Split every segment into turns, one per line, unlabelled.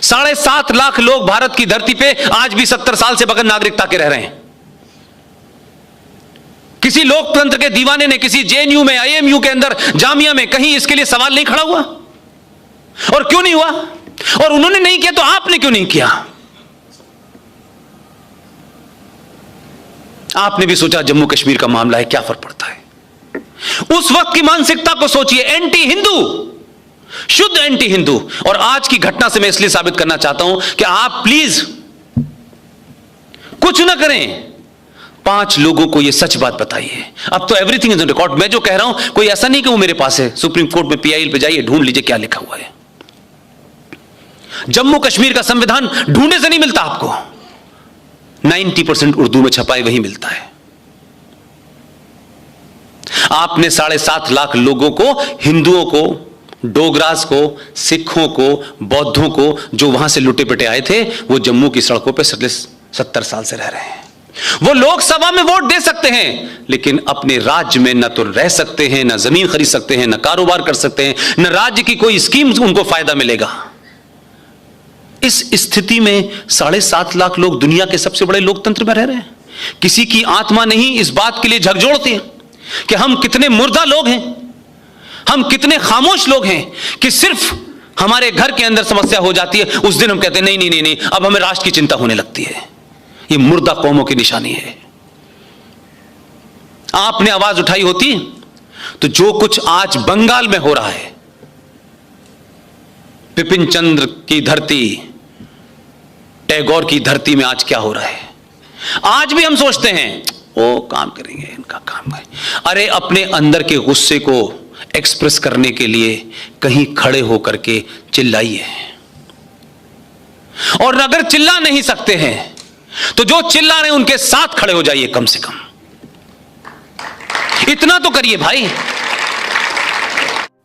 7.5 लाख लोग भारत की धरती पे आज भी 70 साल से बगैर नागरिकता के रह रहे हैं। किसी लोकतंत्र के दीवाने ने किसी जेएनयू में, आईएमयू के अंदर, जामिया में कहीं इसके लिए सवाल नहीं खड़ा हुआ? और क्यों नहीं हुआ? और उन्होंने नहीं किया तो आपने क्यों नहीं किया? आपने भी सोचा जम्मू कश्मीर का मामला है, क्या फर्क पड़ता है? उस वक्त की मानसिकता को सोचिए, एंटी हिंदू, शुद्ध एंटी हिंदू। और आज की घटना से मैं इसलिए साबित करना चाहता हूं कि आप प्लीज कुछ ना करें, 5 लोगों को यह सच बात बताइए। अब तो एवरीथिंग इज ऑन रिकॉर्ड। मैं जो कह रहा हूं कोई ऐसा नहीं कि वो मेरे पास है, सुप्रीम कोर्ट में पीआईएल पे जाइए, ढूंढ लीजिए क्या लिखा हुआ है। जम्मू कश्मीर का संविधान ढूंढने से नहीं मिलता आपको, 90% उर्दू में छपा है, वही मिलता है। आपने 7.5 लाख लोगों को, हिंदुओं को, डोगरास को, सिखों को, बौद्धों को, जो वहां से लुटे पिटे आए थे, वो जम्मू की सड़कों पे 70 साल से रह रहे हैं। वो लोकसभा में वोट दे सकते हैं, लेकिन अपने राज्य में न तो रह सकते हैं, न जमीन खरीद सकते हैं, न कारोबार कर सकते हैं, न राज्य की कोई स्कीम उनको फायदा मिलेगा। इस स्थिति में 7.5 लाख लोग दुनिया के सबसे बड़े लोकतंत्र में रह रहे हैं। किसी की आत्मा नहीं इस बात के लिए झकझोरती है कि हम कितने मुर्दा लोग हैं, हम कितने खामोश लोग हैं कि सिर्फ हमारे घर के अंदर समस्या हो जाती है, उस दिन हम कहते हैं नहीं नहीं नहीं नहीं, अब हमें राष्ट्र की चिंता होने लगती है। ये मुर्दा कौमों की निशानी है। आपने आवाज उठाई होती तो जो कुछ आज बंगाल में हो रहा है, बिपिन चंद्र की धरती, टैगोर की धरती में आज क्या हो रहा है, आज भी हम सोचते हैं वो काम करेंगे, इनका काम है। अरे अपने अंदर के गुस्से को एक्सप्रेस करने के लिए कहीं खड़े होकर के चिल्लाइए। और अगर चिल्ला नहीं सकते हैं तो जो चिल्ला रहे हैं उनके साथ खड़े हो जाइए, कम से कम इतना तो करिए भाई।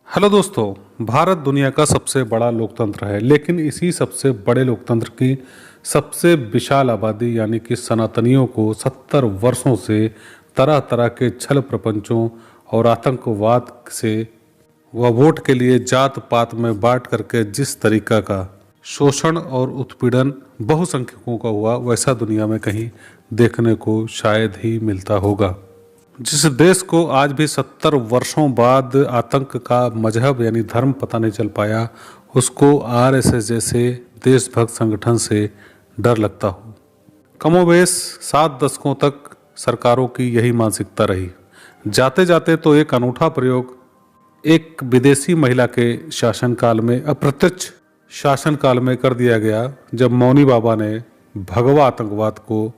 हेलो दोस्तों, भारत दुनिया का सबसे बड़ा लोकतंत्र है, लेकिन इसी सबसे बड़े लोकतंत्र की सबसे विशाल आबादी यानी कि सनातनियों को 70 वर्षों से तरह तरह के छल प्रपंचों और आतंकवाद से व वोट के लिए जात पात में बांट करके जिस तरीका का शोषण और उत्पीड़न बहुसंख्यकों का हुआ, वैसा दुनिया में कहीं देखने को शायद ही मिलता होगा। जिस देश को आज भी 70 वर्षों बाद आतंक का मजहब यानी धर्म पता नहीं चल पाया, उसको आरएसएस जैसे देशभक्त संगठन से डर लगता हो। कमोबेश 7 दशकों तक सरकारों की यही मानसिकता रही। जाते जाते तो एक अनूठा प्रयोग एक विदेशी महिला के शासनकाल में, अप्रत्यक्ष शासनकाल में कर दिया गया, जब मौनी बाबा ने भगवा आतंकवाद को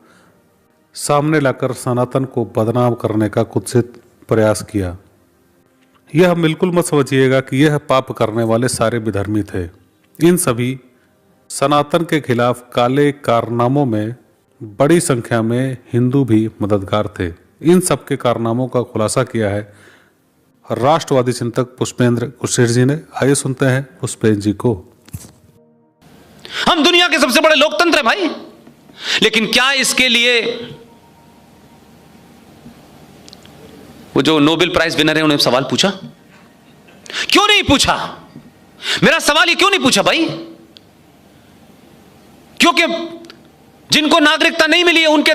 सामने लाकर सनातन को बदनाम करने का कुत्सित प्रयास किया। यह बिल्कुल मत समझिएगा कि यह पाप करने वाले सारे विधर्मी थे। इन सभी सनातन के खिलाफ काले कारनामों में बड़ी संख्या में हिंदू भी मददगार थे। इन सब के कारनामों का खुलासा किया है राष्ट्रवादी चिंतक पुष्पेंद्र कुशेर जी ने। आइए सुनते हैं पुष्पेंद्र जी को।
हम दुनिया के सबसे बड़े लोकतंत्र हैं भाई, लेकिन क्या इसके लिए वो जो नोबेल प्राइज विनर है उन्हें सवाल पूछा? क्यों नहीं पूछा? मेरा सवाल ये क्यों नहीं पूछा भाई? क्योंकि जिनको नागरिकता नहीं मिली है उनका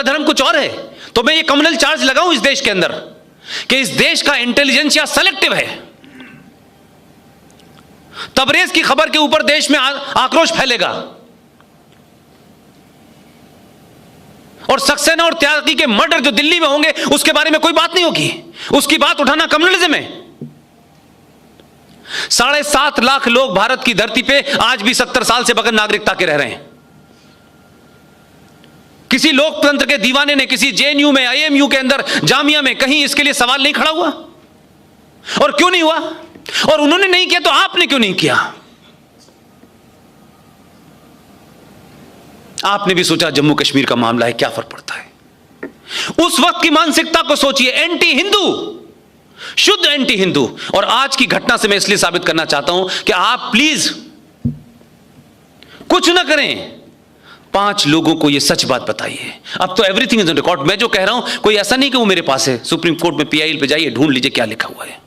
धर्म कुछ और है। तो मैं ये कम्युनल चार्ज लगाऊं इस देश के अंदर कि इस देश का इंटेलिजेंसिया सेलेक्टिव है। तबरेज की खबर के ऊपर देश में आक्रोश फैलेगा और सक्सेना और त्यागी के मर्डर जो दिल्ली में होंगे उसके बारे में कोई बात नहीं होगी। उसकी बात उठाना कम्युनलिज्म है। 7.5 लाख लोग भारत की धरती पे आज भी 70 साल से बगैर नागरिकता के रह रहे हैं। किसी लोकतंत्र के दीवाने ने किसी जेएनयू में, आईएमयू के अंदर, जामिया में कहीं इसके लिए सवाल नहीं खड़ा हुआ? और क्यों नहीं हुआ? और उन्होंने नहीं किया तो आपने क्यों नहीं किया? आपने भी सोचा जम्मू कश्मीर का मामला है, क्या फर्क पड़ता है? उस वक्त की मानसिकता को सोचिए, एंटी हिंदू, शुद्ध एंटी हिंदू। और आज की घटना से मैं इसलिए साबित करना चाहता हूं कि आप प्लीज कुछ ना करें, 5 लोगों को यह सच बात बताइए। अब तो एवरीथिंग इज ऑन रिकॉर्ड। मैं जो कह रहा हूं कोई ऐसा नहीं कि वो मेरे पास है, सुप्रीम कोर्ट में पीआईएल पे जाइए, ढूंढ लीजिए क्या लिखा हुआ है।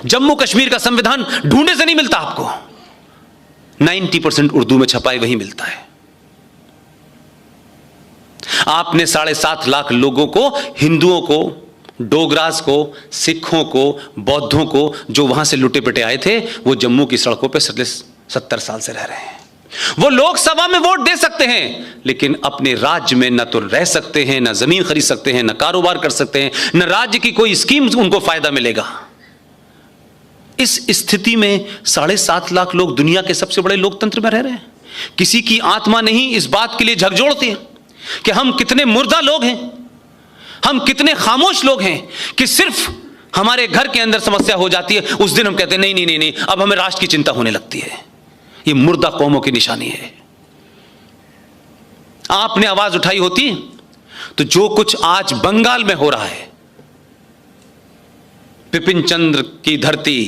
जम्मू कश्मीर का संविधान ढूंढने से नहीं मिलता आपको, 90% उर्दू में छपा है, वही मिलता है। आपने 7.5 लाख लोगों को, हिंदुओं को, डोगरास को, सिखों को, बौद्धों को, जो वहां से लुटे पिटे आए थे, वो जम्मू की सड़कों पे 70 साल से रह रहे हैं। वो लोकसभा में वोट दे सकते हैं, लेकिन अपने राज्य में न तो रह सकते हैं, न जमीन खरीद सकते हैं, न कारोबार कर सकते हैं, न राज्य की कोई स्कीम उनको फायदा मिलेगा। इस स्थिति में 7.5 लाख लोग दुनिया के सबसे बड़े लोकतंत्र में रह रहे हैं। किसी की आत्मा नहीं इस बात के लिए झकझोरती है कि हम कितने मुर्दा लोग हैं, हम कितने खामोश लोग हैं कि सिर्फ हमारे घर के अंदर समस्या हो जाती है, उस दिन हम कहते हैं नहीं नहीं नहीं नहीं, अब हमें राष्ट्र की चिंता होने लगती है। ये मुर्दा कौमों की निशानी है। आपने आवाज उठाई होती तो जो कुछ आज बंगाल में हो रहा है, बिपिन चंद्र की धरती,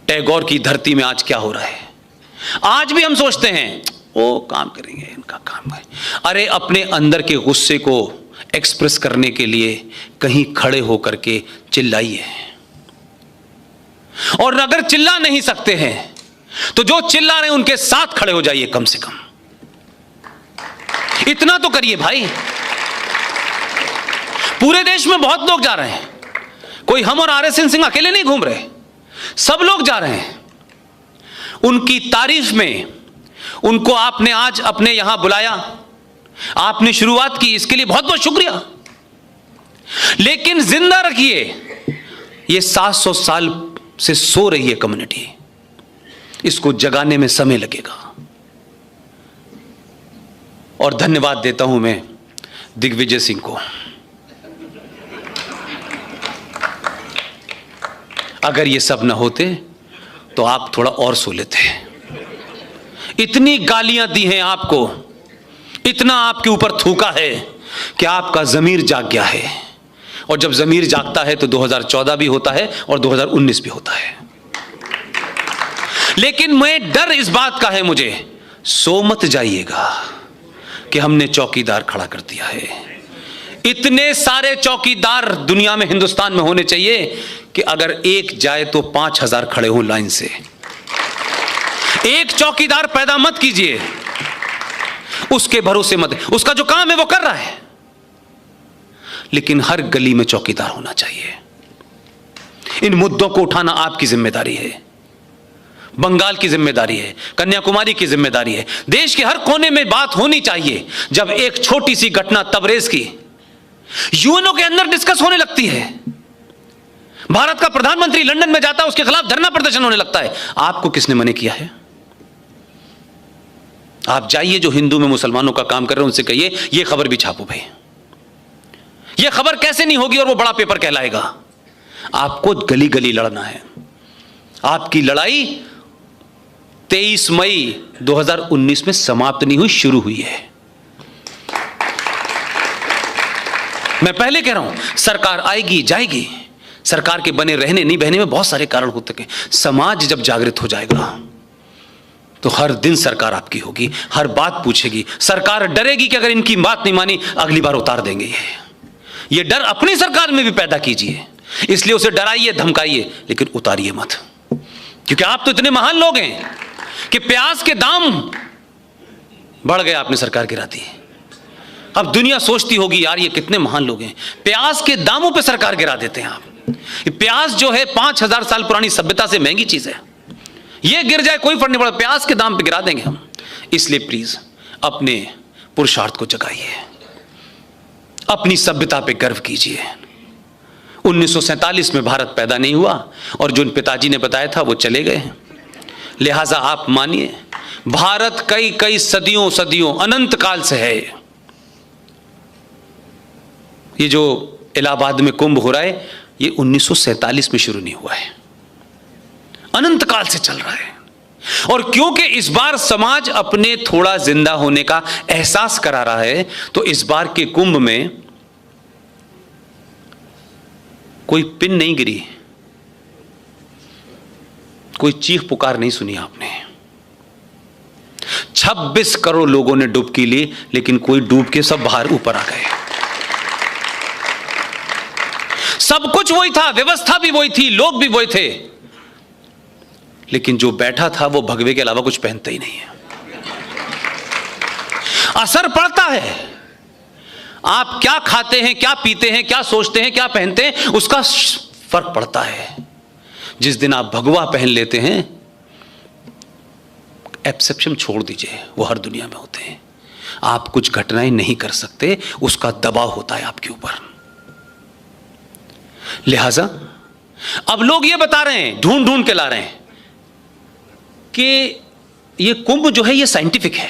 टैगोर की धरती में आज क्या हो रहा है, आज भी हम सोचते हैं वो काम करेंगे, इनका काम है। अरे अपने अंदर के गुस्से को एक्सप्रेस करने के लिए कहीं खड़े होकर के चिल्लाइए, और अगर चिल्ला नहीं सकते हैं तो जो चिल्ला रहे हैं उनके साथ खड़े हो जाइए। कम से कम इतना तो करिए भाई। पूरे देश में बहुत लोग जा रहे हैं, कोई हम और RSN सिंह अकेले नहीं घूम रहे, सब लोग जा रहे हैं। उनकी तारीफ में उनको आपने आज अपने यहां बुलाया, आपने शुरुआत की, इसके लिए बहुत बहुत शुक्रिया। लेकिन जिंदा रखिए, ये 700 साल से सो रही है कम्युनिटी, इसको जगाने में समय लगेगा। और धन्यवाद देता हूं मैं दिग्विजय सिंह को। अगर ये सब ना होते तो आप थोड़ा और सो लेते। इतनी गालियां दी हैं आपको, इतना आपके ऊपर थूका है कि आपका ज़मीर जाग गया है। और जब ज़मीर जागता है तो 2014 भी होता है और 2019 भी होता है। लेकिन मैं डर इस बात का है मुझे, सो मत जाइएगा कि हमने चौकीदार खड़ा कर दिया है। इतने सारे चौकीदार दुनिया में, हिंदुस्तान में होने चाहिए कि अगर एक जाए तो 5000 खड़े हों लाइन से। एक चौकीदार पैदा मत कीजिए, उसके भरोसे मत, उसका जो काम है वो कर रहा है, लेकिन हर गली में चौकीदार होना चाहिए। इन मुद्दों को उठाना आपकी जिम्मेदारी है, बंगाल की जिम्मेदारी है, कन्याकुमारी की जिम्मेदारी है, देश के हर कोने में बात होनी चाहिए। जब एक छोटी सी घटना तबरेज की यूएनओ के अंदर डिस्कस होने लगती है, भारत का प्रधानमंत्री लंदन में जाता है, उसके खिलाफ धरना प्रदर्शन होने लगता है, आपको किसने मना किया है? आप जाइए, जो हिंदू में मुसलमानों का काम कर रहे हैं उनसे कहिए ये खबर भी छापो भाई। ये खबर कैसे नहीं होगी और वो बड़ा पेपर कहलाएगा? आपको गली गली लड़ना है। आपकी लड़ाई 23 मई 2019 में समाप्त नहीं हुई, शुरू हुई है। मैं पहले कह रहा हूं, सरकार आएगी जाएगी, सरकार के बने रहने नहीं बहने में बहुत सारे कारण होते हैं। समाज जब जागृत हो जाएगा तो हर दिन सरकार आपकी होगी, हर बात पूछेगी। सरकार डरेगी कि अगर इनकी बात नहीं मानी अगली बार उतार देंगे। ये डर अपनी सरकार में भी पैदा कीजिए, इसलिए उसे डराइए धमकाइए, लेकिन उतारिए मत। क्योंकि आप तो इतने महान लोग हैं कि प्याज के दाम बढ़ गए, आपने सरकार गिरा दी। अब दुनिया सोचती होगी यार ये कितने महान लोग हैं, प्याज के दामों पे सरकार गिरा देते हैं आप। प्याज जो है 5000 साल पुरानी सभ्यता से महंगी चीज है, ये गिर जाए कोई फर्क नहीं पड़ता, प्याज के दाम पे गिरा देंगे हम। इसलिए प्लीज अपने पुरुषार्थ को जगाइए, अपनी सभ्यता पे गर्व कीजिए। 1947 में भारत पैदा नहीं हुआ और जो पिताजी ने बताया था वो चले गए हैं। लिहाजा आप मानिए, भारत कई कई सदियों सदियों अनंत काल से है। ये जो इलाहाबाद में कुंभ हो रहा है ये 1947 में शुरू नहीं हुआ है, अनंत काल से चल रहा है। और क्योंकि इस बार समाज अपने थोड़ा जिंदा होने का एहसास करा रहा है, तो इस बार के कुंभ में कोई पिन नहीं गिरी, कोई चीख पुकार नहीं सुनी आपने। 26 करोड़ लोगों ने डुबकी ली, लेकिन कोई डूब के सब बाहर ऊपर आ गए। सब कुछ वही था, व्यवस्था भी वही थी, लोग भी वही थे, लेकिन जो बैठा था वो भगवे के अलावा कुछ पहनता ही नहीं है। असर पड़ता है, आप क्या खाते हैं, क्या पीते हैं, क्या सोचते हैं, क्या पहनते हैं, उसका फर्क पड़ता है। जिस दिन आप भगवा पहन लेते हैं, एक्सेप्शन छोड़ दीजिए, वो हर दुनिया में होते हैं, आप कुछ घटनाएं नहीं कर सकते, उसका दबाव होता है आपके ऊपर। लिहाजा अब लोग ये बता रहे हैं, ढूंढ ढूंढ के ला रहे हैं कि ये कुंभ जो है ये साइंटिफिक है,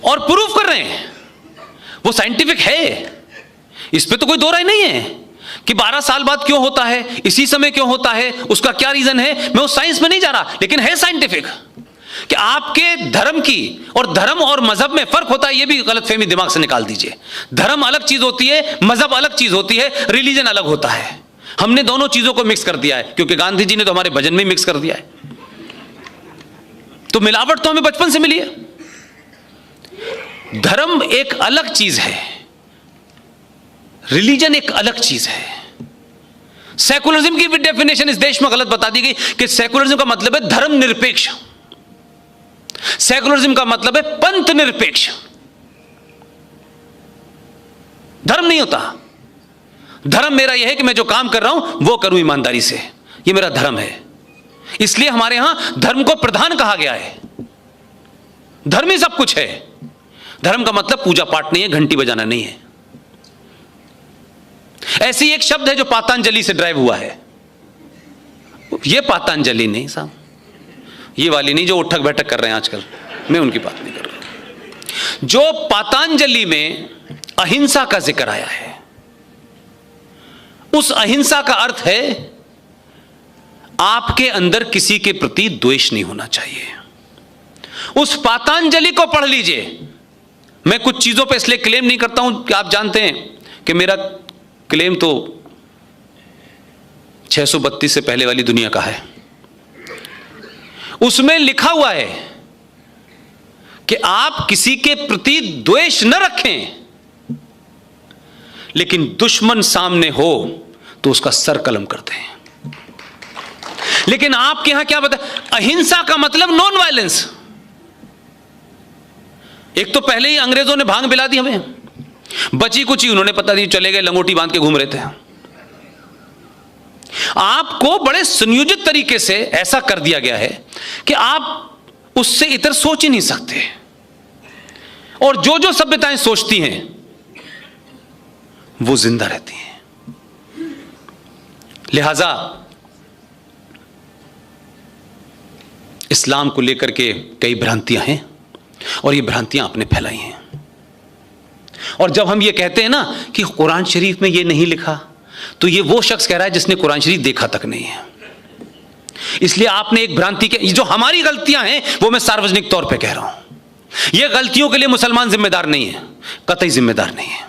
और प्रूफ कर रहे हैं वो साइंटिफिक है। इस पे तो कोई दो राय नहीं है कि 12 साल बाद क्यों होता है, इसी समय क्यों होता है, उसका क्या रीजन है। मैं उस साइंस में नहीं जा रहा, लेकिन है साइंटिफिक कि आपके धर्म की और धर्म और मजहब में फर्क होता है। ये भी गलतफहमी दिमाग से निकाल दीजिए। धर्म अलग चीज होती है, मजहब अलग चीज होती है, रिलीजन अलग होता है। हमने दोनों चीजों को मिक्स कर दिया है, क्योंकि गांधी जी ने तो हमारे भजन में मिक्स कर दिया है। तो मिलावट तो हमें बचपन से मिली है। धर्म एक अलग चीज है, रिलीजन एक अलग चीज है। सेकुलरिज्म की भी डेफिनेशन इस देश में गलत बता दी गई कि सेकुलरिज्म का मतलब है धर्म निरपेक्ष, सेकुलरिज्म का मतलब है पंथ निरपेक्ष। धर्म नहीं होता। धर्म मेरा यह है कि मैं जो काम कर रहा हूं वो करूं ईमानदारी से, ये मेरा धर्म है। इसलिए हमारे यहां धर्म को प्रधान कहा गया है। धर्म ही सब कुछ है। धर्म का मतलब पूजा पाठ नहीं है, घंटी बजाना नहीं है। ऐसी एक शब्द है जो पातंजलि से ड्राइव हुआ है। ये पातंजलि नहीं साहब, ये वाली नहीं जो उठक बैठक कर रहे हैं आजकल, मैं उनकी बात नहीं कर रहा। जो पातंजलि में अहिंसा का जिक्र आया है, उस अहिंसा का अर्थ है आपके अंदर किसी के प्रति द्वेष नहीं होना चाहिए। उस पातंजलि को पढ़ लीजिए। मैं कुछ चीजों पे इसलिए क्लेम नहीं करता हूं कि आप जानते हैं कि मेरा क्लेम तो 632 से पहले वाली दुनिया का है। उसमें लिखा हुआ है कि आप किसी के प्रति द्वेष न रखें, लेकिन दुश्मन सामने हो तो उसका सर कलम कर दें। लेकिन आपके यहां क्या बता, अहिंसा का मतलब नॉन वायलेंस। एक तो पहले ही अंग्रेजों ने भांग पिला दी हमें, बची कुची उन्होंने पता नहीं चले गए, लंगोटी बांध के घूम रहे थे। आपको बड़े सुनियोजित तरीके से ऐसा कर दिया गया है कि आप उससे इतर सोच ही नहीं सकते। और जो जो सभ्यताएं सोचती हैं वो जिंदा रहती हैं। लिहाजा इस्लाम को लेकर के कई भ्रांतियां हैं, और ये भ्रांतियां आपने फैलाई हैं। और जब हम ये कहते हैं ना कि कुरान शरीफ में ये नहीं लिखा, तो ये वो शख्स कह रहा है जिसने कुरान शरीफ देखा तक नहीं है। इसलिए आपने एक भ्रांति के, जो हमारी गलतियां हैं वो मैं सार्वजनिक तौर पे कह रहा हूं। ये गलतियों के लिए मुसलमान जिम्मेदार नहीं है, कतई जिम्मेदार नहीं है।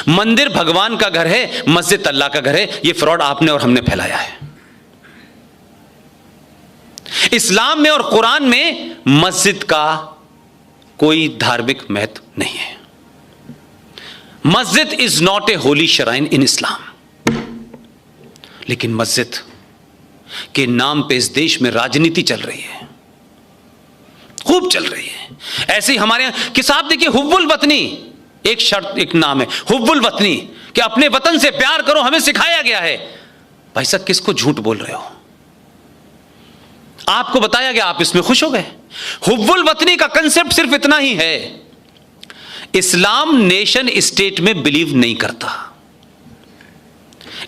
मंदिर भगवान का घर है, मस्जिद अल्लाह का घर है। ये फ्रॉड आपने और हमने फैलाया है। इस्लाम में और कुरान में मस्जिद का कोई धार्मिक महत्व नहीं है। मस्जिद is not a Holi shrine इन इस्लाम। लेकिन मस्जिद के नाम पे इस देश में राजनीति चल रही है, खूब चल रही है। ऐसे ही हमारे यहां कि साहब देखिए, हुब्बुल वतनी एक शर्त, एक नाम है हुब्बुल वतनी, कि अपने वतन से प्यार करो, हमें सिखाया गया है। भाई साहब, किसको झूठ बोल रहे हो? आपको बताया गया, आप इसमें खुश हो गए। हुब्बुल वतनी का कंसेप्ट सिर्फ इतना ही है। इस्लाम नेशन स्टेट में बिलीव नहीं करता।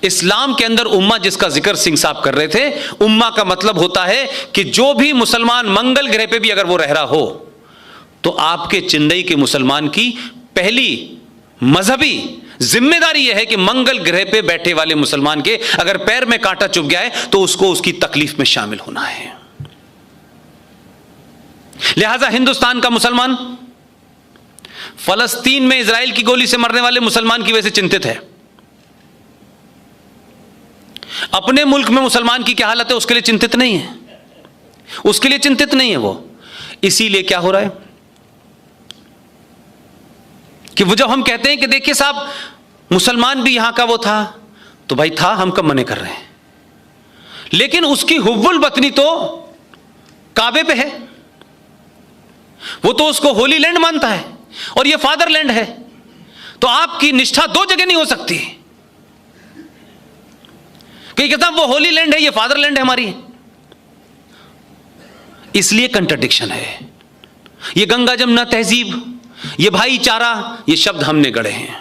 इस्लाम के अंदर उम्मा, जिसका जिक्र सिंह साहब कर रहे थे, उम्मा का मतलब होता है कि जो भी मुसलमान मंगल ग्रह पे भी अगर वो रह रहा हो, तो आपके चेन्नई के मुसलमान की पहली मजहबी जिम्मेदारी यह है कि मंगल ग्रह पे बैठे वाले मुसलमान के अगर पैर में कांटा चुभ गया है तो उसको उसकी तकलीफ में शामिल होना है। लिहाजा हिंदुस्तान का मुसलमान फलस्तीन में इजराइल की गोली से मरने वाले मुसलमान की वजह से चिंतित है। अपने मुल्क में मुसलमान की क्या हालत है उसके लिए चिंतित नहीं है, उसके लिए चिंतित नहीं है वो। इसीलिए क्या हो रहा है कि वो जब हम कहते हैं कि देखिए साहब मुसलमान भी यहां का वो था, तो भाई था, हम कब मने कर रहे हैं? लेकिन उसकी हुब्बुल बतनी तो काबे पे है, वो तो उसको होली लैंड मानता है और ये फादरलैंड है। तो आपकी निष्ठा दो जगह नहीं हो सकती कि कहता वो होली लैंड है, ये फादरलैंड है हमारी, इसलिए कंट्रडिक्शन है। ये गंगा जमुना तहजीब, ये भाईचारा, ये शब्द हमने गढ़े हैं।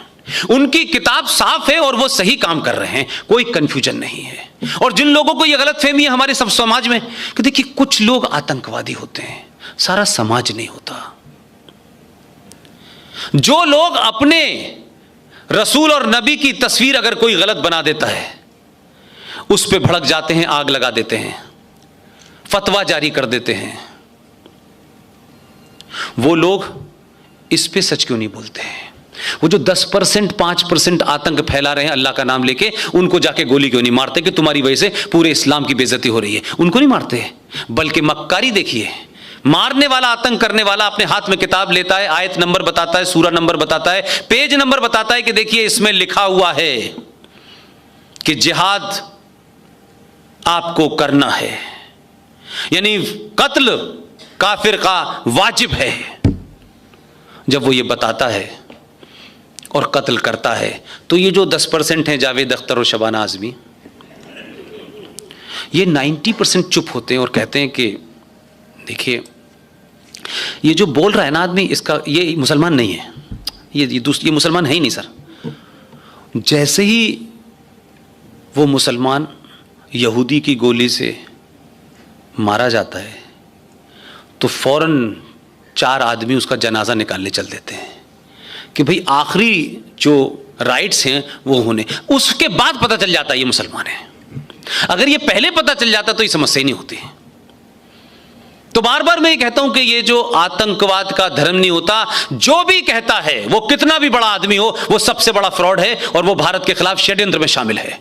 उनकी किताब साफ है और वो सही काम कर रहे हैं, कोई कंफ्यूजन नहीं है। और जिन लोगों को ये गलतफहमी है हमारे सब समाज में कि देखिए कुछ लोग आतंकवादी होते हैं, सारा समाज नहीं होता। जो लोग अपने रसूल और नबी की तस्वीर अगर कोई गलत बना देता है उस पे भड़क जाते हैं, आग लगा देते हैं, फतवा जारी कर देते हैं। वो लोग इस पे सच क्यों नहीं बोलते हैं? वो जो 10% 5% आतंक फैला रहे हैं अल्लाह का नाम लेके, उनको जाके गोली क्यों नहीं मारते कि तुम्हारी वजह से पूरे इस्लाम की बेइज्जती हो रही है? उनको नहीं मारते, बल्कि मक्कारी देखिए, मारने वाला, आतंक करने वाला अपने हाथ में किताब लेता है, आयत नंबर बताता है, सूरा नंबर बताता है, पेज नंबर बताता है कि देखिए इसमें लिखा हुआ है कि जिहाद आपको करना है, यानी कत्ल काफिर का वाजिब है। जब वो ये बताता है और कत्ल करता है तो ये जो 10% हैं जावेद अख्तर और शबाना आजमी, ये 90% चुप होते हैं और कहते हैं कि देखिए ये जो बोल रहा है ना आदमी, इसका ये मुसलमान नहीं है, ये मुसलमान है ही नहीं सर। जैसे ही वो मुसलमान यहूदी की गोली से मारा जाता है तो फौरन 4 आदमी उसका जनाजा निकालने चल देते हैं कि भाई आखिरी जो राइट्स हैं वो होने। उसके बाद पता चल जाता है ये मुसलमान है। अगर ये पहले पता चल जाता तो ये समस्या ही नहीं होती। तो बार बार मैं ये कहता हूं कि ये जो आतंकवाद का धर्म नहीं होता, जो भी कहता है वो कितना भी बड़ा आदमी हो, वो सबसे बड़ा फ्रॉड है और वो भारत के खिलाफ षड्यंत्र में शामिल है।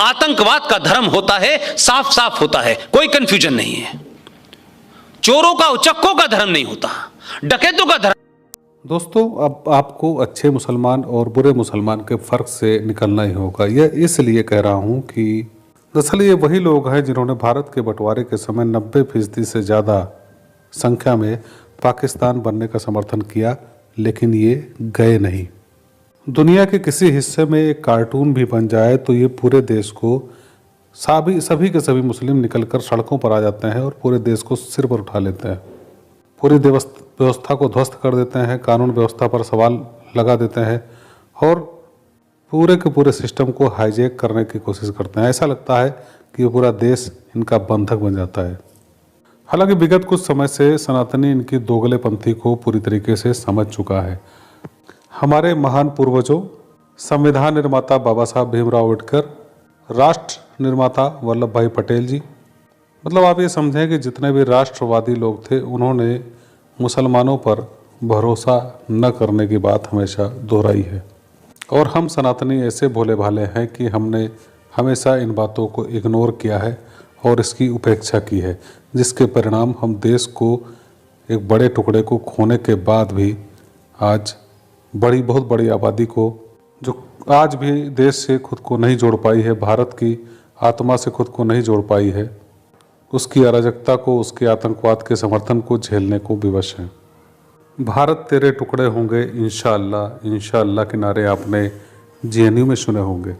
आतंकवाद का धर्म होता है, साफ साफ होता है, कोई कंफ्यूजन नहीं है। चोरों का, उचक्कों का धर्म नहीं होता, डकैतों का धर्म।
दोस्तों, अब आपको अच्छे मुसलमान और बुरे मुसलमान के फ़र्क से निकलना ही होगा। यह इसलिए कह रहा हूँ कि दरअसल ये वही लोग हैं जिन्होंने भारत के बंटवारे के समय 90% से ज़्यादा संख्या में पाकिस्तान बनने का समर्थन किया, लेकिन ये गए नहीं। दुनिया के किसी हिस्से में एक कार्टून भी बन जाए तो ये पूरे देश को सभी के सभी मुस्लिम निकलकर सड़कों पर आ जाते हैं और पूरे देश को सिर पर उठा लेते हैं, पूरी व्यवस्था को ध्वस्त कर देते हैं, कानून व्यवस्था पर सवाल लगा देते हैं और पूरे के पूरे सिस्टम को हाईजैक करने की कोशिश करते हैं। ऐसा लगता है कि ये पूरा देश इनका बंधक बन जाता है। हालांकि विगत कुछ समय से सनातनी इनकी दोगलेपंथी को पूरी तरीके से समझ चुका है। हमारे महान पूर्वजों, संविधान निर्माता बाबा साहब भीमराव अम्बेडकर, राष्ट्र निर्माता वल्लभ भाई पटेल जी, मतलब आप ये समझें कि जितने भी राष्ट्रवादी लोग थे उन्होंने मुसलमानों पर भरोसा न करने की बात हमेशा दोहराई है। और हम सनातनी ऐसे भोले भाले हैं कि हमने हमेशा इन बातों को इग्नोर किया है और इसकी उपेक्षा की है, जिसके परिणाम हम देश को एक बड़े टुकड़े को खोने के बाद भी आज बहुत बड़ी आबादी को, जो आज भी देश से खुद को नहीं जोड़ पाई है, भारत की आत्मा से खुद को नहीं जोड़ पाई है, उसकी अराजकता को, उसके आतंकवाद के समर्थन को झेलने को विवश है। भारत तेरे टुकड़े होंगे इंशाअल्लाह, इंशाअल्लाह के नारे आपने जेएनयू में सुने होंगे।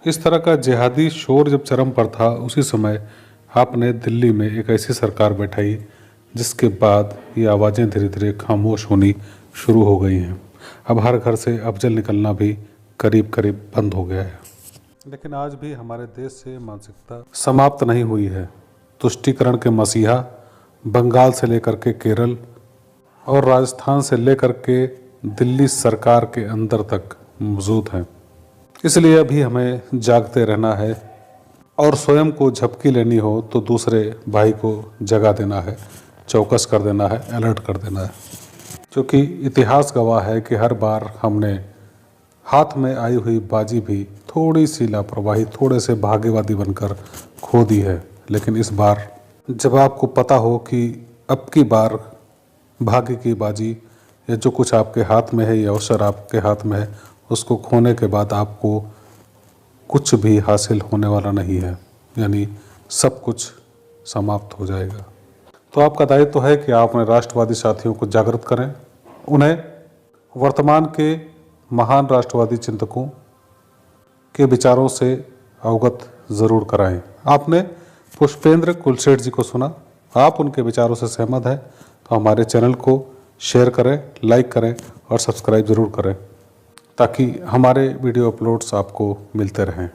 इस तरह का जिहादी शोर जब चरम पर था, उसी समय आपने दिल्ली में एक ऐसी सरकार बैठाई जिसके बाद ये आवाज़ें धीरे धीरे खामोश होनी शुरू हो गई हैं। अब हर घर से अफजल निकलना भी करीब करीब बंद हो गया है। लेकिन आज भी हमारे देश से मानसिकता समाप्त नहीं हुई है। तुष्टीकरण के मसीहा बंगाल से लेकर के केरल और राजस्थान से लेकर के दिल्ली सरकार के अंदर तक मौजूद हैं। इसलिए अभी हमें जागते रहना है और स्वयं को झपकी लेनी हो तो दूसरे भाई को जगा देना है, चौकस कर देना है, अलर्ट कर देना है। क्योंकि इतिहास गवाह है कि हर बार हमने हाथ में आई हुई बाजी भी थोड़ी सी लापरवाही, थोड़े से भाग्यवादी बनकर खो दी है। लेकिन इस बार जब आपको पता हो कि अब की बार भाग्य की बाजी या जो कुछ आपके हाथ में है, ये अवसर आपके हाथ में है, उसको खोने के बाद आपको कुछ भी हासिल होने वाला नहीं है। यानी सब कुछ समाप्त हो जाएगा। तो आपका दायित्व है कि आप अपने राष्ट्रवादी साथियों को जागृत करें, उन्हें वर्तमान के महान राष्ट्रवादी चिंतकों के विचारों से अवगत ज़रूर कराएं। आपने पुष्पेंद्र कुलशेठ जी को सुना, आप उनके विचारों से सहमत हैं तो हमारे चैनल को शेयर करें, लाइक करें और सब्सक्राइब ज़रूर करें ताकि हमारे वीडियो अपलोड्स आपको मिलते रहें।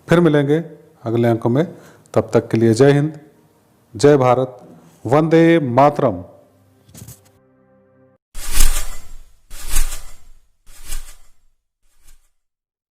फिर मिलेंगे अगले अंक में, तब तक के लिए जय हिंद, जय भारत, वंदे मातरम।